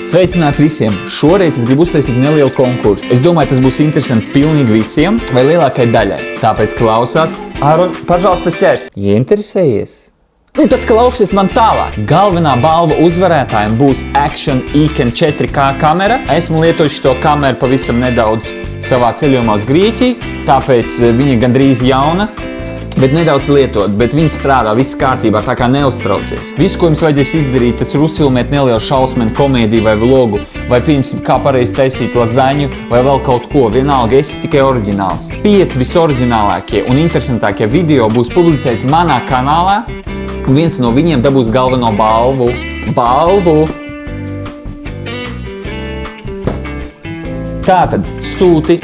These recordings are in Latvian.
Sveicināti visiem! Šoreiz es gribu uztaisīt nelielu konkursu. Es domāju, tas būs interesanti pilnīgi visiem vai lielākai daļai. Tāpēc klausās. Āron, pažalsti sēdz. Ieinteresējies? Nu tad klausies man tālāk. Galvenā balva uzvarētājiem būs Action Icon 4K kamera. Esmu lietojis šo kameru pavisam nedaudz savā ceļojumā uz Grieķiju, tāpēc viņa gandrīz jauna. Bet nedaudz lietot, bet viņi strādā, viss kārtībā, tā kā neuztraucies. Visu, ko jums vajadzēs izdarīt, tas ir uzfilmēt nelielu šausmenu komēdiju vai vlogu, vai pirms kā pareizi taisīt lazaņu, vai vēl kaut ko. Vienalga, esi tikai oriģināls. 5 visoriģinālākie un interesantākie video būs publicēti manā kanālā, un viens no viņiem dabūs galveno balvu. Tātad sūti,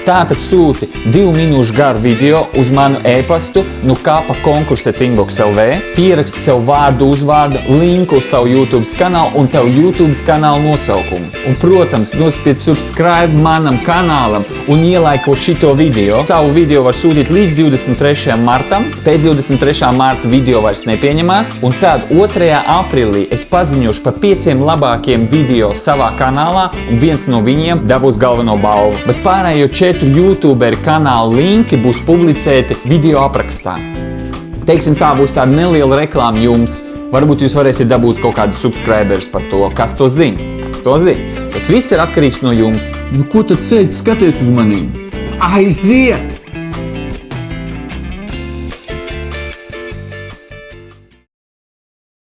Tātad sūti 2 minūšu garu video uz manu e-pastu nukapa@inbox.lv, pieraksti sev vārdu, uzvārdu, linku uz tavu YouTube kanālu un tavu YouTube kanālu nosaukumu. Un, protams, nospied subscribe manam kanālam un ielaiko šito video. Savu video var sūtīt līdz 23. martam. Pēc 23. marta video vairs nepieņemās. Un tad 2. aprīlī es paziņošu par 5 labākiem video savā kanālā un viens no viņiem dabūs galveno balvu. Bet pārējo 4 YouTuberi kanāla linki būs publicēti video aprakstā. Teiksim, tā būs tāda neliela reklāma jums. Varbūt jūs varēsiet dabūt kaut kādus subscribers par to. Kas to zina? Tas viss ir atkarīgs no jums. Nu, ko tad sēdz skaties uz manīm? Aiziet!